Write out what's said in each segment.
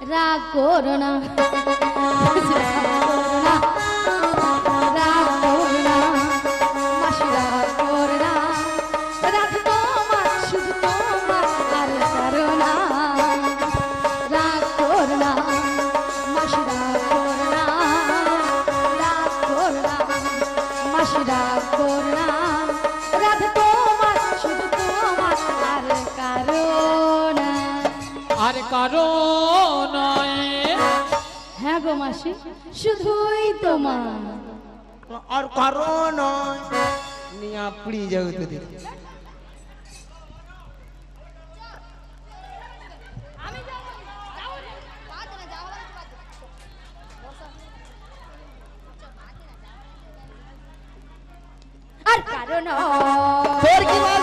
রাগ করো না, রাগ করো না, মাসি রাগ করো না, রাগ তোমার শুধু তোমার আর কারো না। রাগ করো না, মাসি রাগ করো না, রাগ করো না, মাসি রাগ করো না, রাগ তোমার শুধু তোমার আর কারো না। আর কারো নয়। হ্যাঁ গো মাসি, শুধুই তোমার। আর কারো নয়। নিয়ে আপড়ি যাও তোদের। আর কারণ তোর কি বল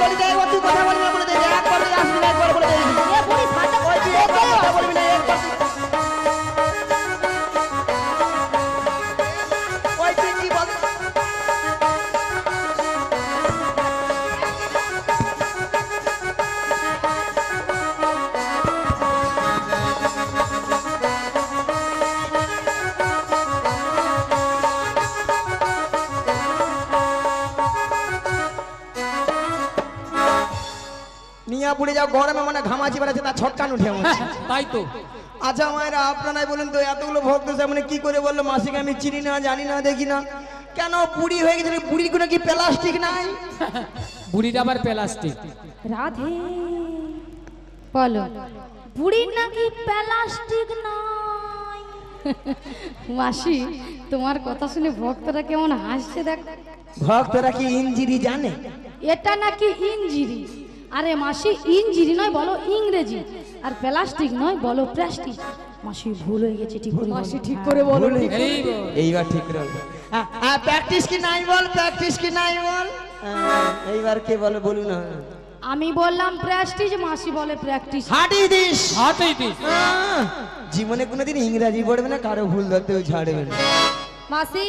বলে দে, তুই কথা বলবি না বলে দে, একবার বলে আসবি না, একবার বলে দে। ওই তুই একবার কথা বলবি না, একবার ওই তুই কি বল। নিয়া পুড়ে যাও, গরমে মানে ঘামাচি বেড়াচ্ছে, তার ছটকান উঠে আমার। তাই তো। আচ্ছা মায়েরা, আপনারাই বলুন তো, এতগুলো ভক্ত সামনে কি করে বললো মাসিকে আমি চিনি না, জানি না, দেখি না, কেন বুড়ি হয়ে গেছে? বুড়ির কোনো কি প্লাস্টিক নাই? বুড়ির আবার প্লাস্টিক? রাধে বলো, বুড়ির নাকি প্লাস্টিক নাই? মাসি, তোমার কথা শুনে ভক্তরা কেমন হাসছে দেখ। ভক্তরা কি ইঞ্জিরি জানে? এটা নাকি ইঞ্জিরি। আরে মাসি, ইঞ্জিরি নয়, বলো ইংরেজি। আর প্লাস্টিক নয়, বলো প্লাস্টিক। মাসি ভুল হয়ে গেছে, ঠিক করে মাসি ঠিক করে বলো। এই বল। এইবার ঠিক রইল। প্র্যাকটিস কি নাই বল, প্র্যাকটিস কি নাই বল। এইবার কে বলে বলুন না। আমি বললাম প্রেস্টিজ, মাসি বলে প্র্যাকটিস। হাঁটি দিস, হাতেই দিস। জীবনে কোনোদিন ইংরেজি পড়বে না, কারো ভুল ধরতেও ছাড়বে না। মাসি,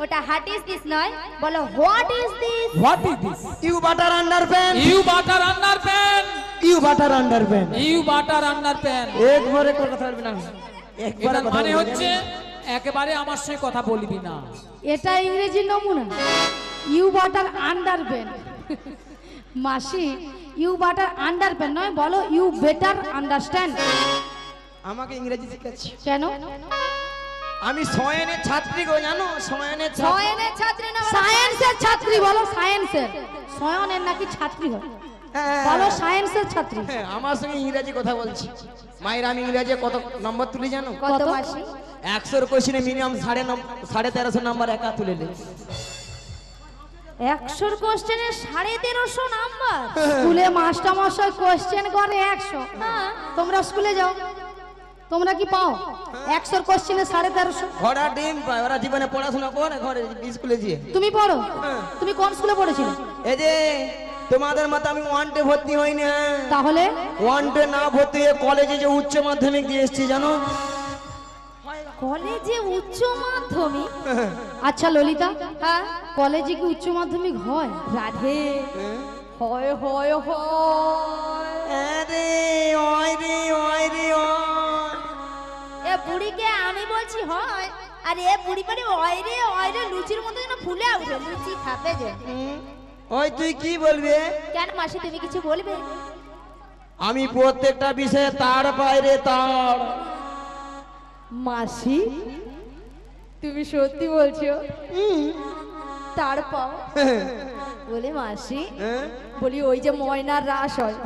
ওটা হোয়াট ইজ দিস নয়, বলো what is this. What is this? You butter underpant, you butter underpant, you butter underpant. You butter underpant. একবারে কথা বলবি না, একবারে এটার কথা মানে বলবি না। হচ্ছে একেবারে আমার সঙ্গে কথা বলবি না। এটা ইংরেজি নমুনা। You butter underpant. মাসি, ইউ বাটার আন্ডারপ্যান্ট নয়, বলো ইউ বেটার আন্ডারস্ট্যান্ড। আমাকে ইংরেজি শিখাচ্ছি। কেন? আমি সয়েনের ছাত্রী গো, জানো? সয়েনের ছাত্রী। সয়নের ছাত্রী না, সায়েন্সের ছাত্রী। বলো সায়েন্সের। সয়নের নাকি ছাত্রী হয়, বলো সায়েন্সের ছাত্রী। হ্যাঁ, আমার সঙ্গে ইংরেজি কথা বলছি। মায়ের আমি ইংরেজি কত নম্বর তুলি জানো? কত মাসি? 100 কোশ্চেনে মিনিমাম 1350 নাম্বার একা তুলে নে। 100 কোশ্চেনে 1350 নাম্বার? স্কুলে মাস্টার মশাই কোশ্চেন করে 100। তোমরা স্কুলে যাও, তোমরা কি পাও 100 কোশ্চেনে 1350? ঘোড়া ডিম পায়, ওরা জীবনে পড়াশোনা করে ঘরে স্কুলে গিয়ে। তুমি পড়ো? তুমি কোন স্কুলে পড়েছিলে? এই যে তোমাদের মতো আমি ওয়ানটে ভর্তি হইনি। তাহলে ওয়ানটে না ভর্তি হয়ে কলেজে যে উচ্চ মাধ্যমিক দিয়ে এসেছি, জানো? কলেজে উচ্চ মাধ্যমিক? আচ্ছা ললিতা, হ্যাঁ কলেজে কি উচ্চ মাধ্যমিক হয়? রাধে হয় হয় হয়। আরে ওই রে ওই রে ওই। এ বুড়িকে আমি বলছি হয়, আর এ বুড়ি পারে ওইরে ওইরে লুচির মতো যেন ফুলে উঠে। লুচি খাবে যে। ওই তুই কি বলবি? কেন মাসি, তুমি কিছু বলবে? আমি প্রত্যেকটা বিষয়ে তার বাইরে তার। মাসি, তুমি সত্যি বলছো? তার পাও বলে মাসি, বলি ওই যে ময়নার রাস হয়,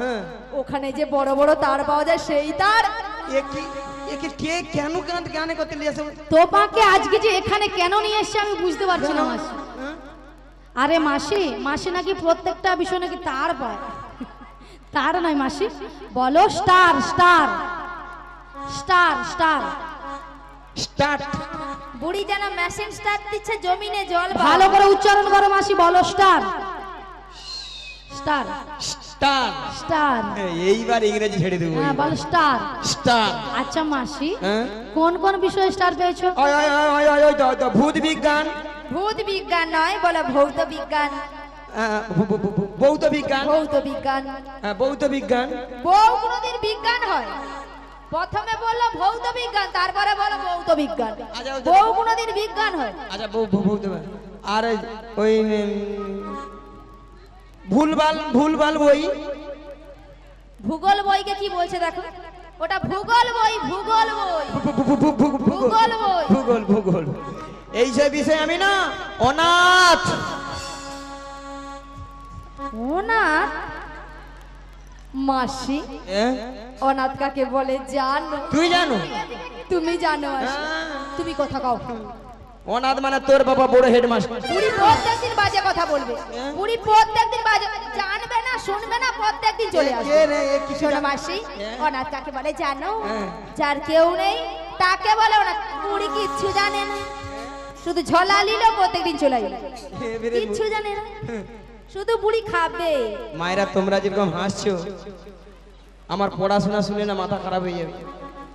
ওখানে যে বড় বড় তার পাওয়া যায়, সেই তার? একে কে কেন গান করতে নিয়ে আসে? তোমাকে আজকে যে এখানে কেন নিয়ে এসছে আমি বুঝতে পারছি না মাসি। আরে মাসি, মাসি নাকি প্রত্যেকটা বিষয় নাকি তার পায়। তার নয় মাসি, বলো star star star star. Start. বুড়ি যেন মেশিন স্টার্ট দিচ্ছে জমিনে জল। ভালো করে উচ্চারণ করো মাসি, বলো স্টার স্টার স্টার স্টার। এইবার ইংরেজি ছেড়ে দেবো। হ্যাঁ বলো স্টার স্টার। আচ্ছা মাসি, হ্যাঁ? কোন কোন বিষয়ে স্টার পেয়েছো? ভূত বিজ্ঞান। ভূত বিজ্ঞান নয়, বলো ভৌত বিজ্ঞান। ভৌত বিজ্ঞান। ভৌত বিজ্ঞান। ভৌত বিজ্ঞান। বউ কোনদিন বিজ্ঞান হয়? প্রথমে বললো ভৌত বিজ্ঞান, তারপরে বলো ভৌত বিজ্ঞান। আচ্ছা, ওই যে- বউ কোনোদিন বিজ্ঞান হয়? আচ্ছা বউ বউ বউ দেবে। আর ওই ভুলভাল বই। ভূগোল বইকে কি বলছে দেখো, ওটা ভূগোল বই, ভূগোল বই। ভূগোল বই। ভূগোল এই সব বিষয় আমি না অনাথ। অনাথ? মাসি, অনাথ কাকে বলে জানো? তুই জানো? তুমি জানো? মাসি, তুমি কথা কও। অনাথ মানে তোর বাবা বড় হেডমাস্টার। পুরি প্রত্যেকদিন বাজে কথা বলবে, পুরি প্রত্যেকদিন বাজে, জানবে না শুনবে না, প্রত্যেকদিন চলে আসবে। শোনো মাসি, অনাথ কাকে বলে জানো? যার কেউ নেই তাকে বলে অনাথ। পুরি কিচ্ছু জানে না, শুধু ঝোলা নিল প্রত্যেকদিন চলে গেল, কিচ্ছু জানে না, শুধু বুড়ি খাবে। মায়েরা তোমরা যেরকম হাসছো, আমার পড়াশোনা শুনে না মাথা খারাপ হয়ে যাবে।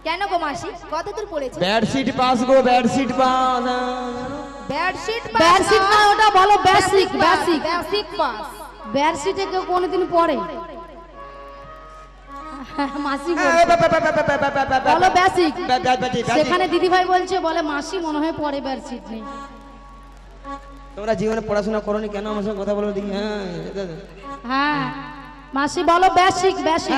কেন গো মাসি, কত দূর পড়েছে? বেডশিট পাস গো, বেডশিট পাস। বেডশিট? বেডশিট না, ওটা বলো বেসিক। Basic basic pass. বেডশিটে কেউ কোনোদিন পড়ে? মাসি বলছে, বলো বেসিক। সেখানে দিদি ভাই বলছে, বলে মাসি মনে হয় পড়ে, বেডশিট নেই। তোমরা জীবনে পড়াশোনা করোনি কেন আমার সঙ্গে কথা বলো দেখি? হ্যাঁ মাসি বলো বেসিক। বেসিক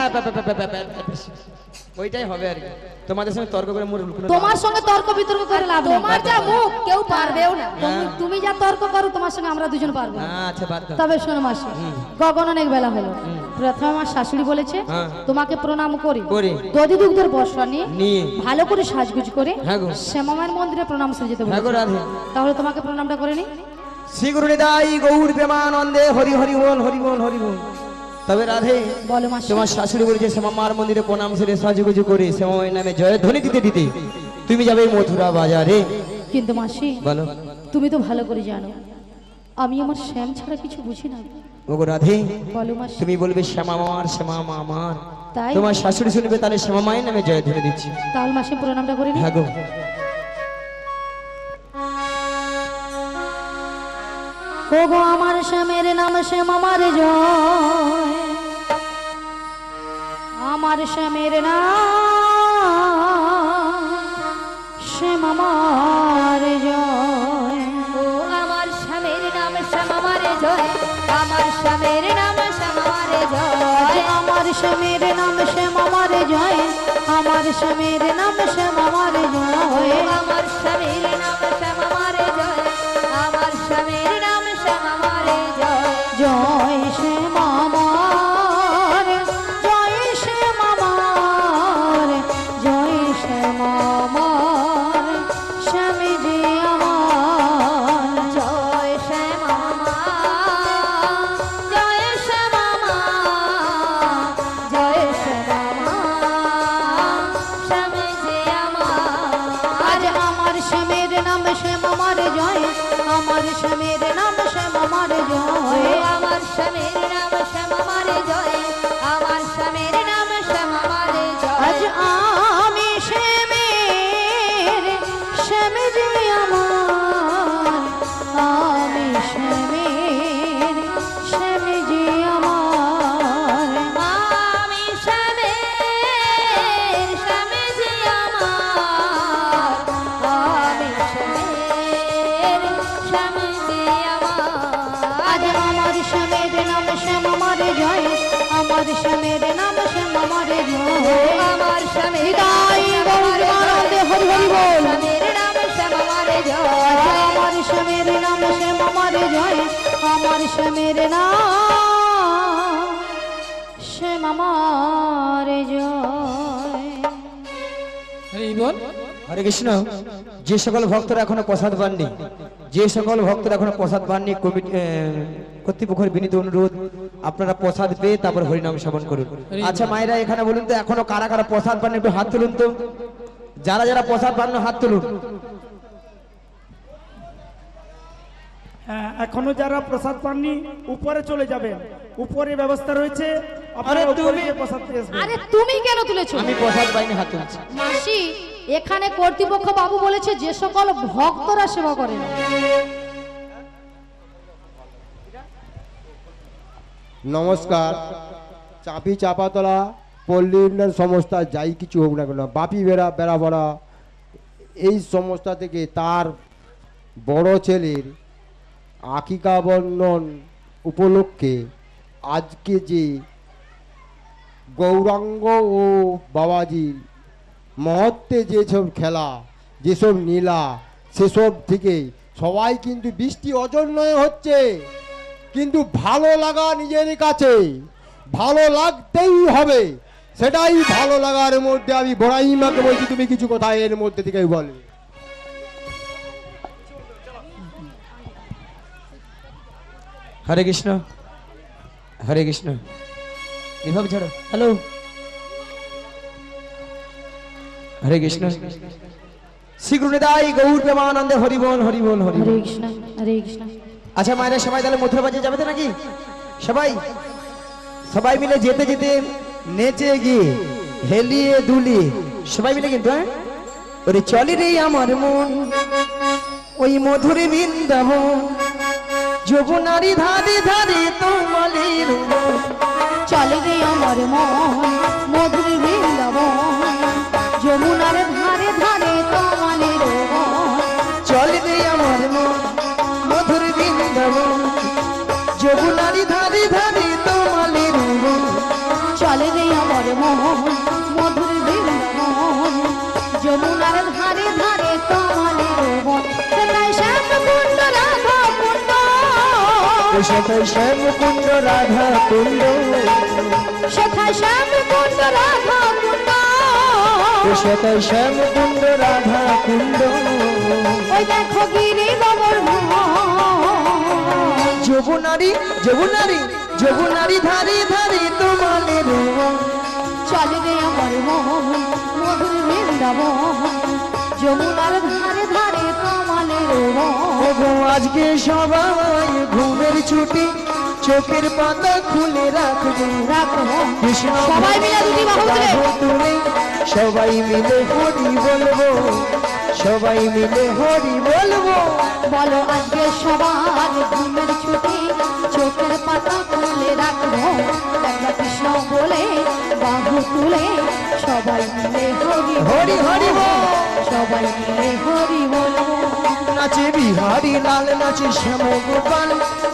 ওইটাই হবে আর কি। তোমাদের সঙ্গে তর্ক করে মোর তোমার সঙ্গে তর্ক বিতর্ক করে লাভ নেই। তোমার যা মুখ কেউ পারবেও না। তুমি যা তর্ক করো তোমার সঙ্গে আমরা দুজন পারবো না। আচ্ছা বাদ দাও। তবে শোনো মাসি, গগন অনেক বেলা হলো, প্রথমে আমার শাশুড়ি বলেছে হ্যাঁ। তোমাকে প্রণাম করি, করি। দধি দুগ্ধের বর্ষা নিয়ে নিয়ে ভালো করে সাজগুজ করে হ্যাঁ গো। শ্যামামায়ের মন্দিরে প্রণাম সেরে যেতে হ্যাঁ গো বলেছে। রাধে। তাহলে তোমাকে প্রণামটা করে নি। শ্রী গুরু নিতাই গৌর প্রেমানন্দে হরি হরি বল, হরি বল, হরি বল। তবে রাধে, বলো মাসি। তোমার শাশুড়ি বলেছে শ্যামামার মন্দিরে প্রণাম সেরে সাজুগুজু করে শ্যামামায়ের নামে জয়ধ্বনি দিতে দিতে তুমি যাবে মথুরা বাজারে। কিন্তু মাসি বলো। তুমি তো ভালো করে জানো আমি আমার শ্যাম ছাড়া কিছু বুঝি না। ওগো রাধে, বলো মাসি। তুমি বলবে শ্যামামার, শ্যামামার। তাই তোমার শাশুড়ি শুনবে, তাহলে শ্যামামায়ের নামে জয়ধ্বনি দিচ্ছি। তাহলে মাসি প্রণামটা করে নি। হ্যাঁ গো। ওগো আমার শ্যামের নাম শ্যাম আমার জয়, আমার শ্যামের নাম শ্যাম আমার জয়। ও আমার স্বামীর নাম শ্যামামারে জয়, আমার স্বামীর নাম শ্যামামারে জয়। আমার শ্যামের নাম শ্যাম আমার জয়, আমার শ্যামের নাম শ্যাম আমার জয়। আমার স্বামীর নাম শ্যামামারে জয়, আমার স্বামীর নাম শ্যামামারে জয়। জয় শ্যাম আমার, জয় শ্যাম আমার, জয় শ্যাম আমার, স্বামী যে আমার। জয় শ্যামামা, জয় শ্যামামা, জয় শ্যামামা, স্বামী যে আমার। আজ আমার শ্যামের নাম শ্যাম আমার জয়, আমার শ্যামের নাম শ্যাম আমার জয়। আমার স্বামীর নাম শ্যামামারে জয়, আমার স্বামীর নাম শ্যামামারে আজ জয়। আমি শ্যামের, শ্যাম যে আমার, আমি শ্যামের, শ্যাম যে আমার। আমি স্বামীর, স্বামী যে আমার, আমি স্বামীর, স্বামী যে আজ আমার। আমার শ্যামের নাম শ্যাম আমার জয়, আমার শ্যামের নাম শ্যাম আমার জয়। আমার স্বামীর হৃদয় গৌর আনন্দে হরি হরি বল। স্বামীর নাম শ্যামামারে জয়। আমার শ্যামের নাম শ্যাম আমার জয়, আমার শ্যামের নাম শ্যাম আমার জয়। হরি বল। হরে কৃষ্ণ। যে সকল ভক্তরা এখনো প্রসাদ পাননি, যে সকল ভক্তরা এখনো প্রসাদ পাননি, কর্তৃপক্ষের বিনীত অনুরোধ আপনারা প্রসাদ পেয়ে তারপর হরিনাম শ্রবণ করুন। আচ্ছা মায়েরা এখানে বলুন তো, এখনো কারা কারা প্রসাদ পাননি একটু হাত তুলুন তো। যারা যারা প্রসাদ পান হাত তুলুন। হ্যাঁ, এখনো যারা প্রসাদ পাননি উপরে চলে যাবেন, উপরে ব্যবস্থা রয়েছে, আপনারা আরে উপরে তুমি- গিয়ে প্রসাদ পেয়ে আসবেন। আরে তুমি কেন তুলেছো? আমি প্রসাদ পাইনি, হাত তুলছি। মাসি, এখানে কর্তৃপক্ষ বাবু বলেছে যে সকল ভক্তরা সেবা করে না। নমস্কার। চাপি চাপাতলা পল্লী উন্নয়ন সংস্থা যাই কিছু হোক না কেন, বাপি বেড়াবড়া এই সংস্থা থেকে তার বড় ছেলের আকিকা বন্ধন উপলক্ষে আজকে যে গৌরাঙ্গ ও বাবাজির মহত্বে যেসব খেলা, যেসব নীলা, সেসব থেকে সবাই কিন্তু বৃষ্টি অজন্যয় হচ্ছে, কিন্তু ভালো লাগা নিজের কাছে, ভালো লাগতেই হবে। সেটাই ভালো লাগার মধ্যে আমি বড়াইমাকে বলছি, তুমি কিছু কথা এর মধ্যে থেকে বলে। হরে কৃষ্ণ, হরে কৃষ্ণ। বিভাগ ছাড়ো। হ্যালো, হরে কৃষ্ণ। শ্রী গুরুনিতাই গৌর প্রেমানন্দে হরি বল, হরি বল, হরি বল। হরে কৃষ্ণ, হরে কৃষ্ণ। আচ্ছা মায়েরা, সবাই তাহলে মথুরা বাজে যাবে তো নাকি? সবাই সবাই মিলে যেতে যেতে নেচে গিয়ে হেলিয়ে দুলিয়ে সবাই মিলে কিন্তু, হ্যাঁ, ওরে চলি রে আমার মন ওই মধুর বৃন্দাবন, যমুনারি ধারে ধারে তোমালির মন। চলে রে আমার মন মধুর বৃন্দাবন, যমুনার ধারে ধারে তোমালের বন। চলি রে আমার মন মধুর বৃন্দাবন, যমুনারি ধারে ধারে তোমালির মন। চলে রে আমার মন মধুর বৃন্দাবন, যমুনার ধারে ধারে তোমালের বন। সেটাই শ্যামকুণ্ড রাধা কুণ্ড, সেটাই শ্যামকুণ্ড রাধা কুণ্ড, সেটাই শ্যামকুণ্ড রাধা কুণ্ড। সেটাই শ্যামকুণ্ড রাধা কুণ্ড। ওই দেখো গিরি গোবর্ধন, যমুনারি যমুনারি যমুনারি ধারে ধারে তোমালের মন। চলে রে আমার মন মধুর বৃন্দাবন, যমুনার ধারে ধারে তোমালের বন। ওগো আজকে সবাই ঘুমের ছুটি, চোখের পাতা খুলে রাখবো, রাখবো কৃষ্ণ সবাই মিলে দুটি বাহু তুলে। তুলে সবাই মিলে হরি বলবো, সবাই মিলে হরি বলবো। বলো আজকে সবার ঘুমের ছুটি, চোখের পাতা খুলে রাখবো, একবার কৃষ্ণ বলে বাহু তুলে সবাই মিলে হরি হরি হরি বল। সবাই মিলে হরি বলবো। নাচে বিহারি লাল, নাচে শ্যাম গোপাল,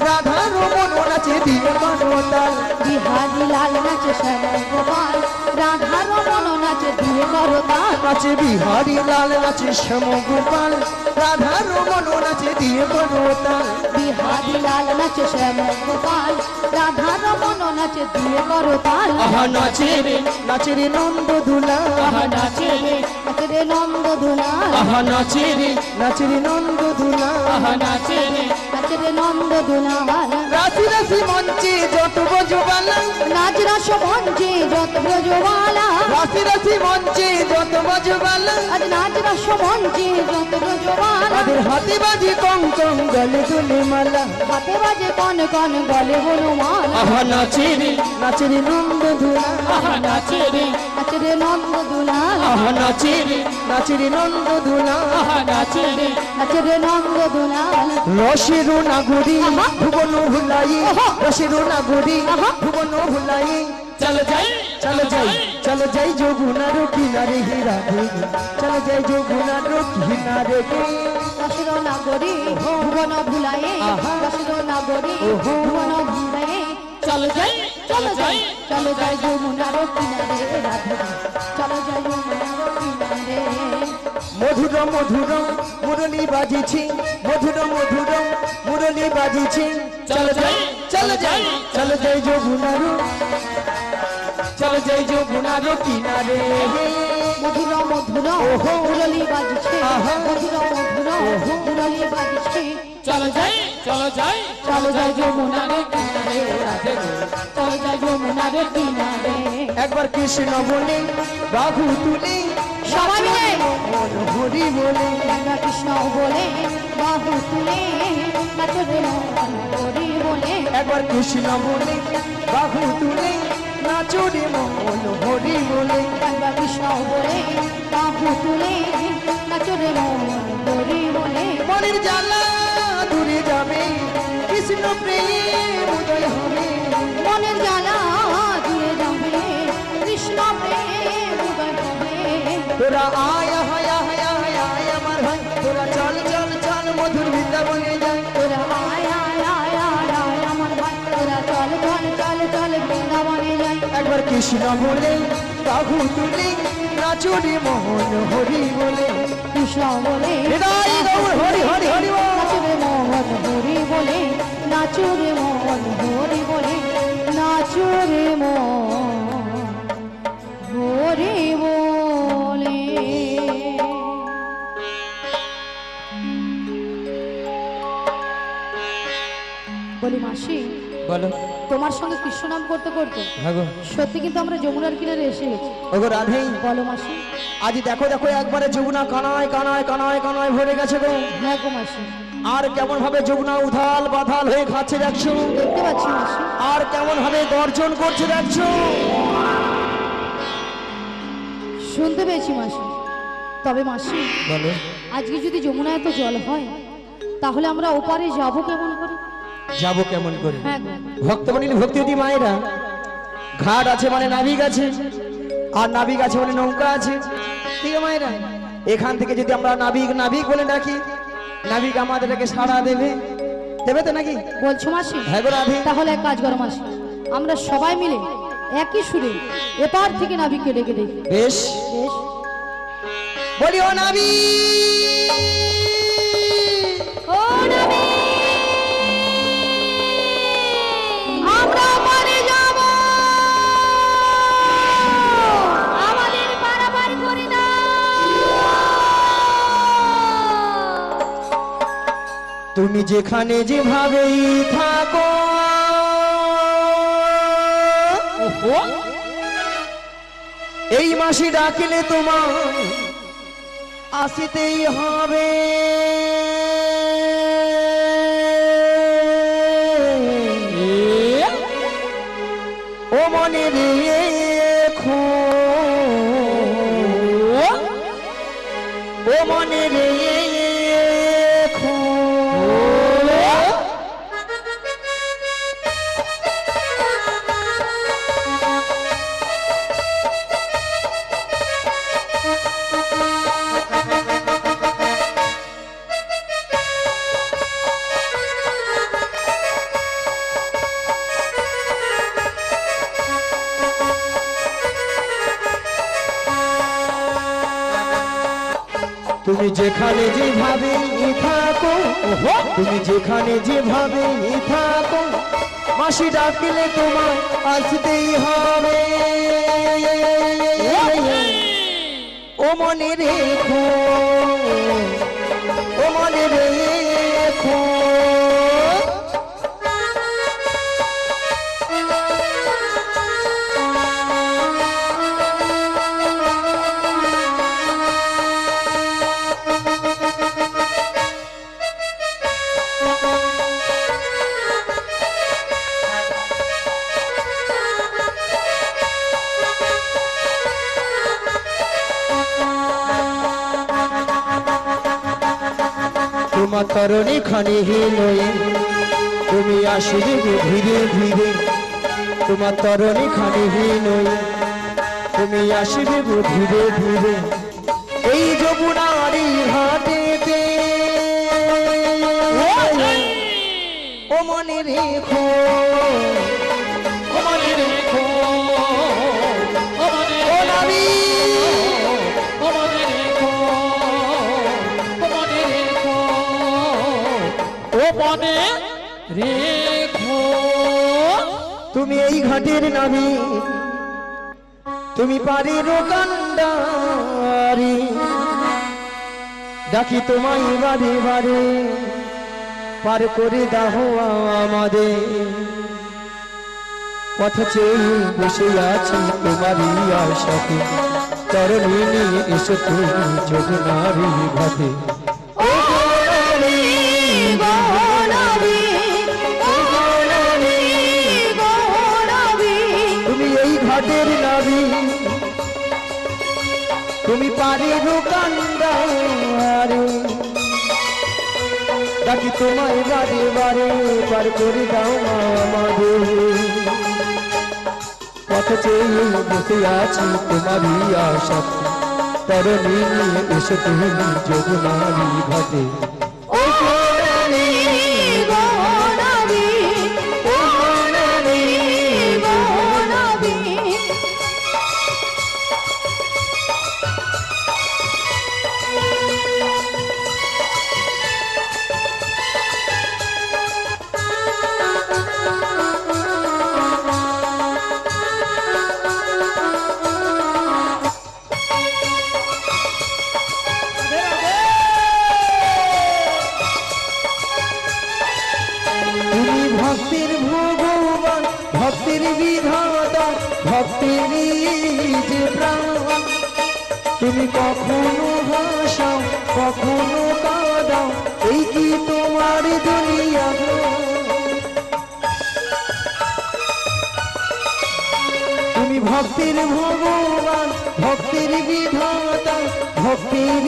রাধা রমন নাচে দিয়ে মানতাল। বিহারি লাল নাচে শ্যাম গোপাল, রাধা রমন নাচে দিয়ে করতাল। নাচে বিহারি লাল, নাচে শ্যাম গোপাল, রাধা রমন নাচে দিয়ে মানতাল। বিহারি লাল নাচে শ্যাম গোপাল, রাধা রমন নাচে দিয়ে করতাল। আহা নাচে রে, নাচে রে নন্দ দুলা, আহা নাচে রে, নাচে রে নন্দ দুলাল, আহা নাচে রে, নাচে রে নন্দ দুলা। আহা নাচে রে, নাচে রে নন্দ দুলাল। রাশি রাশি মঞ্চে যত বজবালা, নাচ রস মঞ্চে যত ব্রজবালা, রাশি রাশি মঞ্চে যত বজবালা। আজ নাচ রস মঞ্চে যত ব্রজবালা। তাদের হাতে বাজে কঙ্কন, গলে দুলে মালা। হাতে বাজে কন কন গলে হনুমান। আহা নাচে রে, নাচে রে নন্দ দুলা, আহা নাচে রে, নাচে রে নন্দ দুলাল, আহা নাচে রে, নাচে রে নন্দ দুলা। আহা নাচে রে, নাচে রে নন্দ দুলাল। রসের নাগরী ভুবন ভুলাই, ওহো। রসের নাগরী ভুবন ভুলাই। চল যাই, চল যাই, চল যাই যমুনার কিনারে হে রাধে, চল যাই যমুনার কিনারে হে। রসের নাগরী ভুবন ভুলায়ে, আহা। রসের নাগরী ওহো। ভুবন ভুলায়ে। চল যাই, চলো যাই, চলো যাই যমুনার কিনারে রাধে, চলো যাই যমুনার কিনারে। মধুর মধুর মুরলি বাজিছি, মধুর মধুর মুরলি বাজিছি। চল যাই, চল যাই, চল যাই যমুনার, চল যাই যমুনার কিনারে হে। মধুর মধুর ওহো। মুরলি বাজছে, আহা। মধুর মধুর ওহো। মুরলি বাজছে। চল যাই, চল যাই, চলো যাই যমুনার কিনারে রাধে গো, চলো যাই যমুনার কিনারে। একবার কৃষ্ণ বলে বাহু তুলে, সবাই মিলে মন হরি বলে। একবার কৃষ্ণ বলে বাহু তুলে, নাচো রে মন হরি বলে। একবার কৃষ্ণ বলে বাহু তুলে, নাচো রে মন হরি বলে। একবার কৃষ্ণ বলে বাহু তুলে, নাচো রে মন হরি বলে। মনের জ্বালা দূরে যাবে, কৃষ্ণ প্রেম উদয় হবে। মনের জ্বালা জুড়ে যাবে, কৃষ্ণ তোরা আয় আয় আয় আয় আয় আমার ভাই তোরা চল চল চল মধুর বৃন্দাবনে যাই তোরা আয় আয় আয় আয় আয় আমার ভাই তোরা চল চল চল চল বৃন্দাবনে যাই একবার কৃষ্ণ বলে বাহু তুলে নাচুরে মোহন হরি বলে কৃষ্ণ বলে হৃদয় গৌর হরি হরি হরি বল। নাচুরে মোহন হরি বলে নাচুরে মোহন হরি বলে নাচুরে মোহন হরি বলে বলি মাসি বলো তোমার সঙ্গে কৃষ্ণ নাম করতে করতে হ্যাঁ গো সত্যি কিন্তু আমরা যমুনার কিনারে এসে গেছি ওগো রাধে বলো মাসি আজ দেখো দেখো একবারে যমুনা কানায় কানায় কানায় কানায় ভরে গেছে গো হ্যাঁ গো মাসি আর কেমন ভাবে যমুনা উথাল বাধাল হয়ে খাচ্ছে দেখছো দেখতে পাচ্ছি মাসি আর কেমন ভাবে গর্জন করছে দেখছো শুনতে পেয়েছি মাসি তবে মাসি বলো আজকে যদি যমুনা এত জল হয় তাহলে আমরা ওপারে যাবো কেমন করে যাবো কেমন করে হ্যাঁ গো। ভক্তমণি ভক্তিবতী মায়েরা ঘাট আছে মানে নাবিক আছে আর নাবিক আছে মানে নৌকা আছে ঠিক আছে মায়েরা এখান থেকে যদি আমরা নাবিক নাবিক বলে ডাকি নাবিক আমাদেরকে সাড়া দেবে দেবে তো নাকি বলছো মাসি হ্যাঁ গো রাধে তাহলে এক কাজ করো মাসি আমরা সবাই মিলে একই সুরে এপার থেকে নাবিককে ডেকে দেখি বেশ বেশ বলি ও নাবিক ও নাবিক আমরা ওপারে যাব আমাদের পারাপার করে না তুমি যেখানে যেভাবেই থাকো এই মাসি ডাকিলে তোমার আসিতেই হবে ও মনে রেখো ও মনে রেখো তুমি যেখানে যেভাবে থাকো তুমি যেখানে যেভাবে থাকো মাসি ডাকিলে তোমার আসতেই হবে ও মনে রেখো ও মনে রেখো তোমার তরণী খানি লই তুমি আসিবে ধীরে ধীরে তোমার তরণী খানি লই তুমি আসিবে ধীরে ধীরে এই যমুনারি ঘাটেতে ও মনে রেখো ও মনে রেখো ও নাবিক রেখো তুমি এই ঘাটের নাবি তুমি পারির কান্ডারি ডাকি তোমায় বারে বারে পার করে দাও আমাদের পথ চেয়ে বসে আছি তোমারই আশাতে তরণী নিয়ে এসো তুমি যমুনারি ঘাটে তুমি এই ঘাটের নাবি তুমি পারির কান্ডারি ডাকি তোমায় বারে বারে পার করে দাও আমাদের পথ চেয়ে বসে আছি তোমারই আশাতে তরণী নিয়ে এসো তুমি যদুনারী ঘাটে ও নদী গো নদী ও নদী গো নদী তুমি ভক্তির ভগবান ভক্তির বিধাতা ভক্তির যে প্রাণ তুমি কখনো হাসাও কখনো কাঁদাও এই কি তোমার দুনিয়া তুমি ভক্তির ভগবান ভক্তির বিধাতা ভক্তির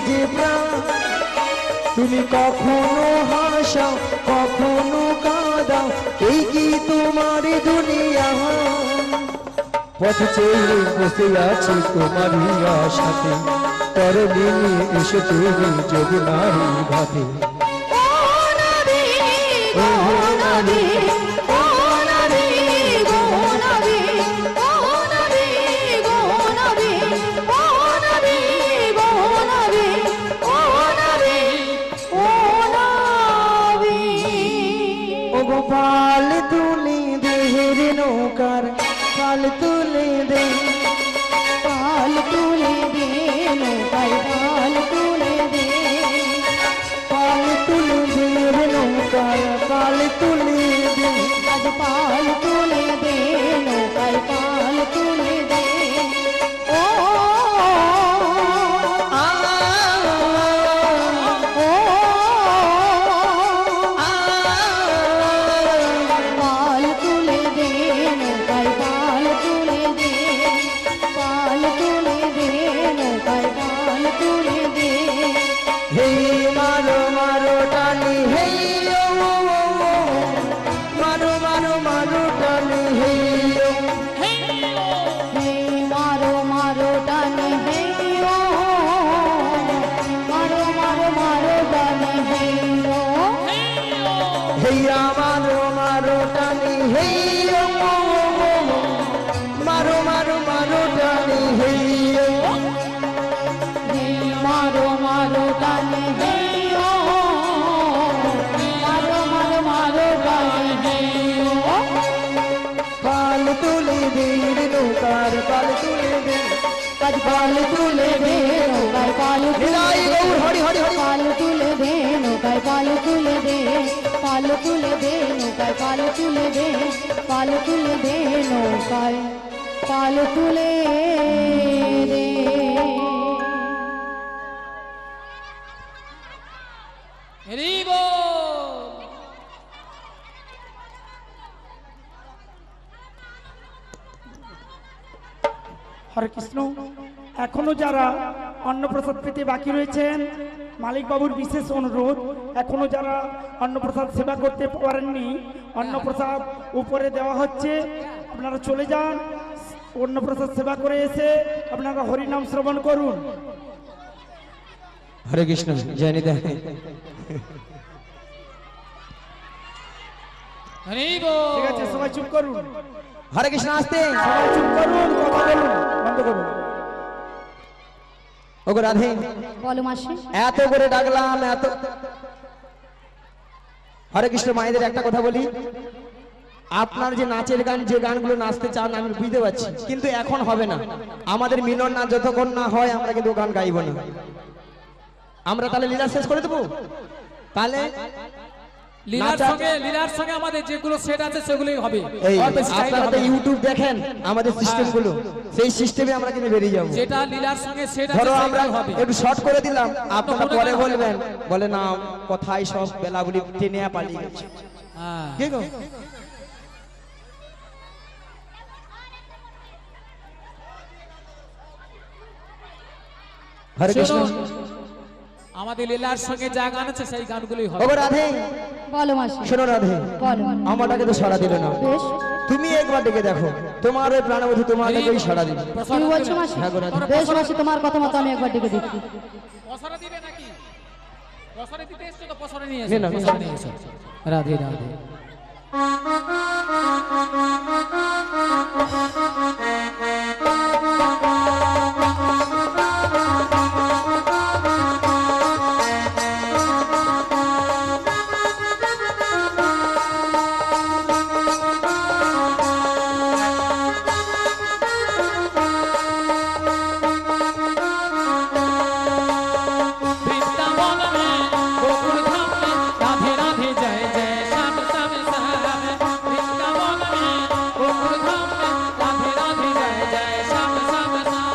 যে প্রাণ তুমি কখনো হাসাও কখনো কাঁদাও এই কি তোমার দুনিয়া পথ চেয়ে বসে আছি তোমারই আশাতে তরণী নিয়ে এসো তুমি যদুনারী ঘাটে ও নদী গো নদী ও নদী গো নদী ও নদী গো নদী ও নদী গো নদী ও নদী ও নদী ও গোপাল তুলে দেহের নৌকার পাল তুলে দে পাল তুলে দে নৌকায় পাল তুলে দে পাল তুলে দেহের নৌকার পাল তুলে দে আজ পাল তুলে দে নৌকায় পাল তুলে দে ও আ ও পাল তুলে দে নৌকায় পাল তুলে দে পাল তুলে দে নৌকায় পাল তুলে দে হে মারো মারো টানি হে মারো মারো মারো টানি হে হে মারো মারো টানে হে ও মারো মারো মারো টানে হে ও হেয়া মারো মারো টানি হে মারো মারো মারো টানি হে হে মারো মারো টানে হে ও মারো মারো মারো টানে হে ও পাল তুলে দে নৌকার পাল তুলে দে আজ পাল তুলে দে নৌকায় পাল নিলাই গৌর হরি হরি হরি পাল তুলে দে নৌকায় পাল তুলে দে পাল তুলে দে নৌকায় পাল তুলে দে পাল তুলে দে নৌকায় পাল তুলে দে হরি বল। হরে কৃষ্ণ। এখনো যারা অন্নপ্রসাদ পেতে বাকি রয়েছেন মালিক বাবুর বিশেষ অনুরোধ, এখনো যারা অন্নপ্রসাদ সেবা করতে পারেননি অন্নপ্রসাদ উপরে দেওয়া হচ্ছে, আপনারা চলে যান, অন্নপ্রসাদ সেবা করে এসে আপনারা হরিনাম শ্রবণ করুন। হরে কৃষ্ণ জয় নিতাই হরি বল। ঠিক আছে, সবাই চুপ করুন, হরে কৃষ্ণ আসতে সবাই চুপ করুন, কথা বলুন বন্ধ করুন। ওগো রাধে বলো মাসি এত করে ডাকলাম এত হরে কৃষ্ণ মায়েদের একটা কথা বলি, আপনার যে নাচের গান যে গানগুলো নাচতে চান আমি বুঝতে পারছি, কিন্তু এখন হবে না। আমাদের মিলন না যতক্ষণ না হয় আমরা কিন্তু গান গাইব না। আমরা তাহলে লীলা শেষ করে দেবো। তাহলে লীলার সঙ্গে আমাদের যেগুলো সেট আছে সেগুলোই হবে। এই আর বেশি চাইলে আপনারা তো হবে না। ইউটিউব দেখেন আমাদের সিস্টেম গুলো, সেই সিস্টেমে আমরা কিন্তু বেরিয়ে যাবো। যেটা লীলার সঙ্গে সেট আছে ধরো আমরা সেটাই হবে। একটু শর্ট করে দিলাম, আপনারা মনে পরে করেন বলবেন, বলে না কথাই সব বেলাগুলি টেনে পালিয়ে গেছে। হ্যাঁ। কে গো? হরে কৃষ্ণ। শোনো, আমাদের লীলার সঙ্গে যা গান আছে সেই গানগুলোই হবে। ওগো রাধে বলো মাসি শোনো রাধে, বলো আমাটাকে তো সরা দিল না। বেশ তুমি একবার ডেকে দেখো, তোমার ওই প্রাণবধূ তোমার ডেকেই সাড়া দিবে। তুমি বলছো মাসি? হ্যাঁ গো রাধে। বেশ মাসি, তোমার কথা মতো আমি একবার ডেকে দেখি। পছরে দিবে নাকি? পছরে দিতে এসছো তো পছরে নিয়ে নে এসো, না, পছরে নিয়ে এসো। রাধে রাধে। বৃন্দাবন মে গোকুল ধাম মে রাধে রাধে জয় জয় শ্যাম শ্যাম শ্যাম। বৃন্দাবন মে গোকুল ধাম মে রাধে রাধে জয় জয় শ্যাম শ্যাম শ্যাম।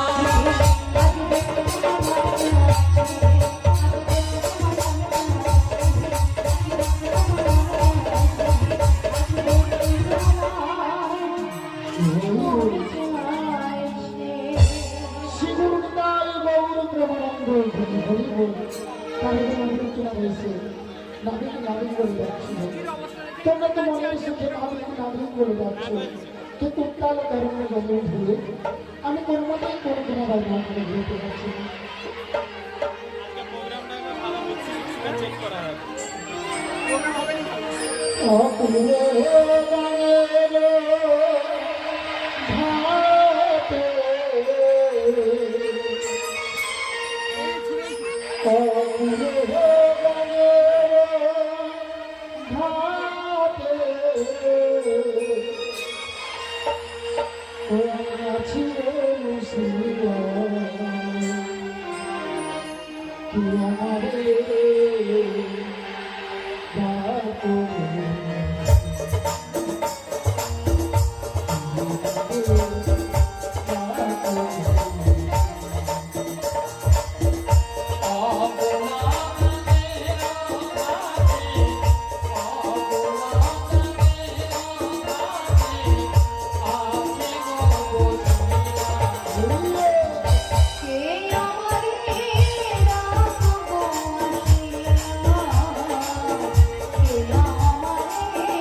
তোমরা তো মনে সুখে নাবিক নাবিক বলে যাচ্ছ, কিন্তু উত্তাল তরুণ জমিয়ে ভুলে আমি কোনো মতেই কোনো দিন আবার না করে ভুলতে পারছি না। অকুলে গানে ঘাটে, অকুলে গানে ঘাটে আছি মুসলিয়া কি আমারে ডাকো। কে আমারে রাখবো আসিয়া, কে আমারে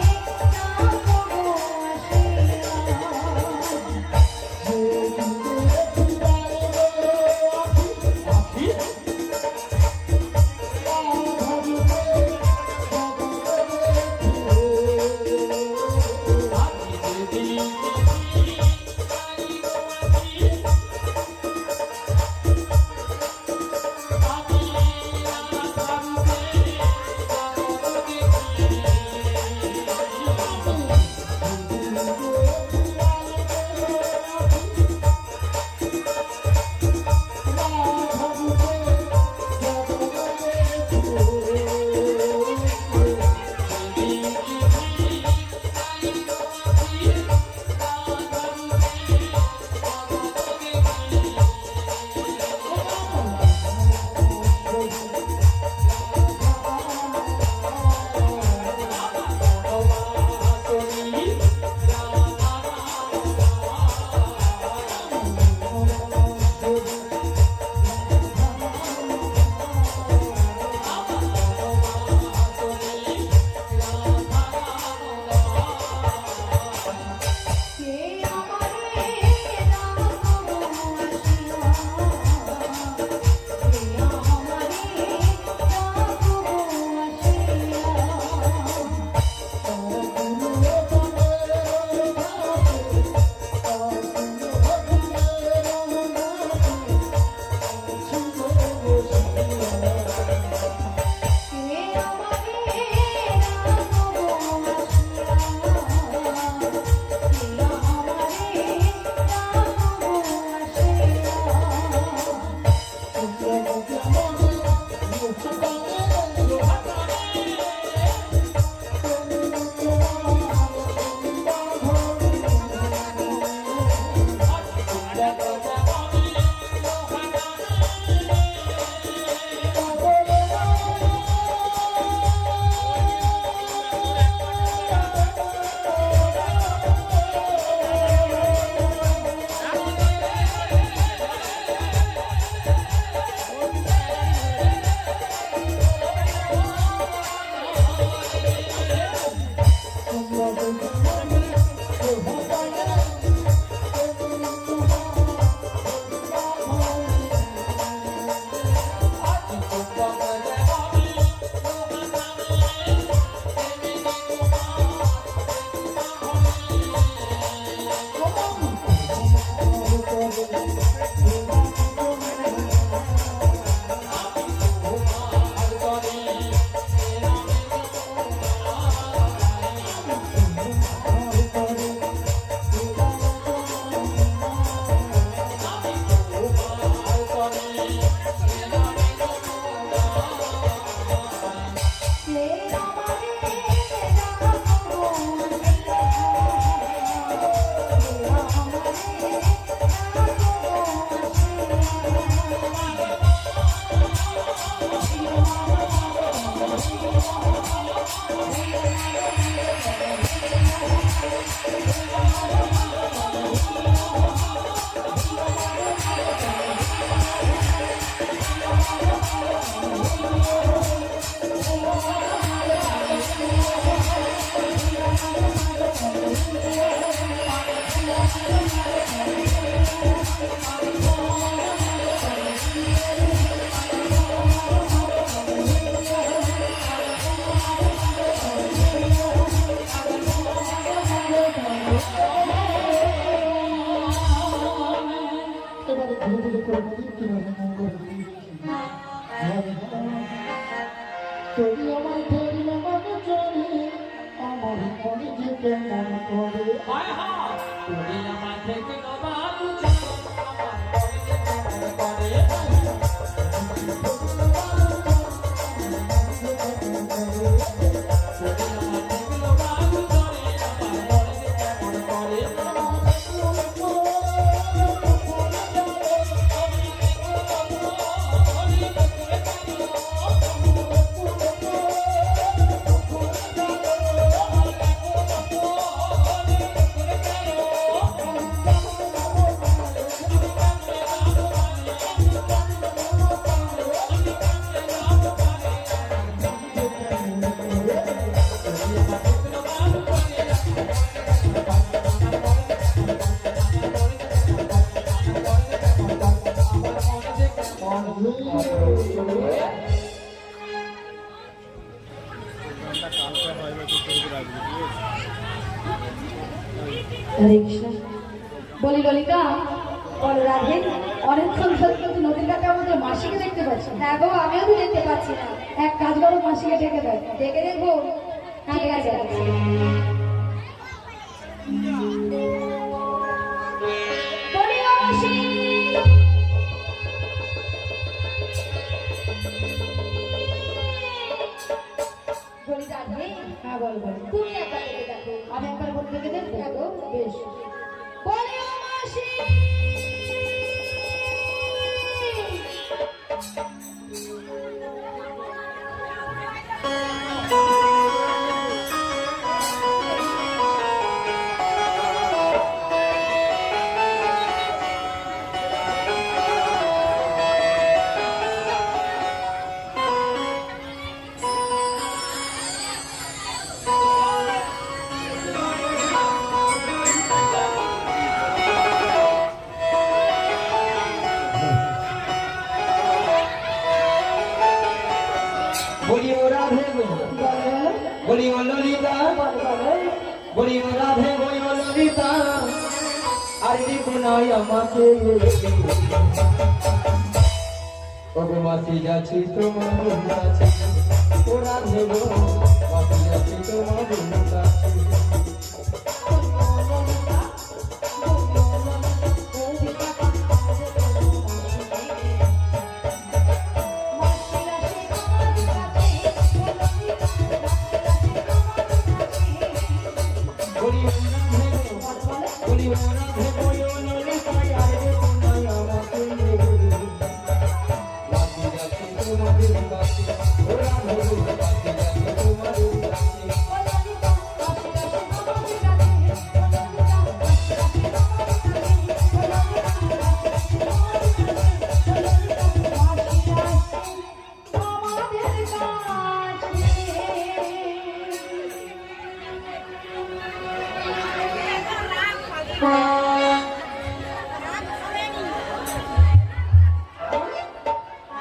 এবারে ধীরে ধীরে করে বলি কিভাবে মঙ্গল তুমি আমার ধরিলে মনে চলে আমার মনে যেতে মন করে হায় হায় তুমি আমার থেকে নবালু চাও আমার মনে করে হরে কৃষ্ণ। বলি ললিতা, বল রাধে, অনেকক্ষণ ধরে কিন্তু নদীর ঘাটে আমাদের মাসিকে দেখতে পাচ্ছি। হ্যাঁ গো, আমিও তো দেখতে পাচ্ছি না। এক কাজ করো, মাসিকে ডেকে দেয়। ডেকে দেখবো? ঠিক আছে। বলি ও মাসি। বলি রাধে। হ্যাঁ বল বল। তুমি একবার ডেকে দেখো। আমি একবার বলে ডেকে দেখবো? হ্যাঁ গো, বেশ। বলি ও মাসি। বলি ও রাধে বলি ও ললিতা বলি ও রাধে বলি ও ললিতা আরে দেখো নাই আমাকে ওগো মাসি যাচ্ছি তোমার কাছে ও রাধে গো মাসি যাচ্ছি তোমার কাছে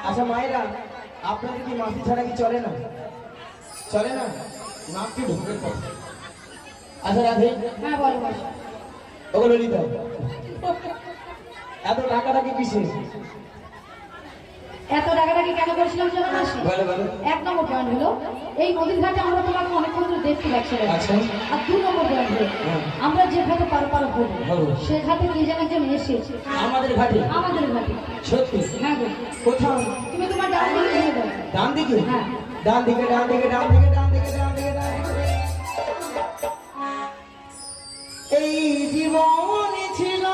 আচ্ছা মায়েরা, আপনাদের কি মাসি ছাড়া কি চলে না? চলে না? নামটি ঢুকে পড়ে। আচ্ছা রাধে। হ্যাঁ বল মাসি। ওগো ললিতা, এত টাকাটা কি বিশেষ? এত টাকাটাকে কেন করেছিলাম জানো মাসি? বলো বলো। এক নম্বর পয়েন্ট হলো, এই নদীর ঘাটে আমরা তোমাকে অনেকক্ষণ ধরে দেখতে পাচ্ছিলাম। আচ্ছা। আর 2 নম্বর পয়েন্ট হলো, আমরা যে ঘাটে পার হবো হবো। সে ঘাটে কে যেন একজন এসেছে আমাদের ঘাটে? আমাদের ঘাটে। সত্যি? হ্যাঁ গো। কোথাও? তুমি তোমার ডান দিকে ঘুরে দাও। ডান দিকে? হ্যাঁ। ডান দিকে ডান দিকে ডান দিকে ডান দিকে ডান দিকে ডান দিকে। এই জীবনে ছিল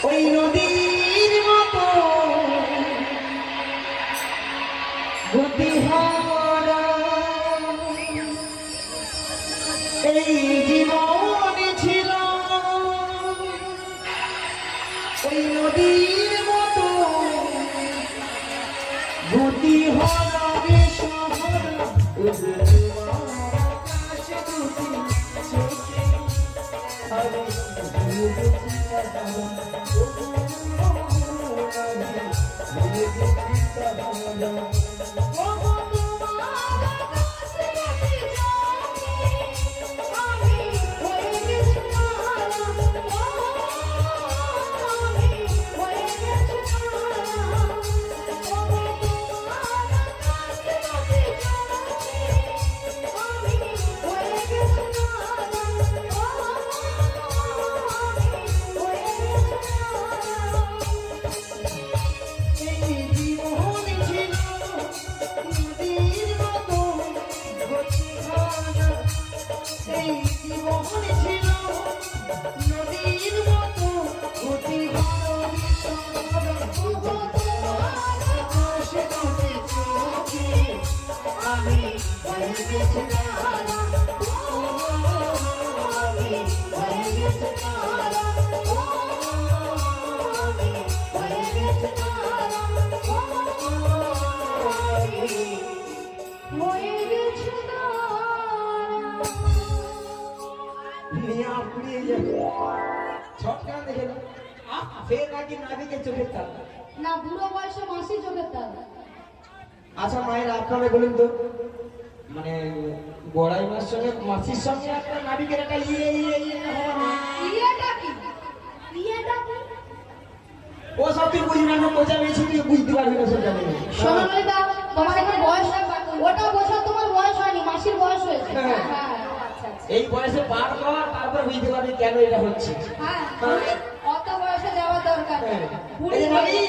ওই নদীর মতো গতিহারা না বুড়ো বয়সে মাসি চোখের তাল। আচ্ছা মায়ের আপনারা বলুন তো, মানে বড়াই মার সঙ্গে মাসির সঙ্গে একটা নাবিকের একটা ইয়েটা কি? ইয়েটা কি? ও সব তুই বুঝবি না, বোঝা বেশি তুই বুঝতে পারবি না সব জানি। শোনো ললিতা, তোমার এখন বয়স, ওটা বোঝা তোমার বয়স হয়নি, মাসির বয়স হয়েছে। হ্যাঁ। হ্যাঁ, আচ্ছা আচ্ছা। এই বয়সে পার কর, তারপর বুঝতে পারবি কেন এটা হচ্ছে। হ্যাঁ, অত বয়সে যাওয়ার দরকার নেই। এই যে নাবিক,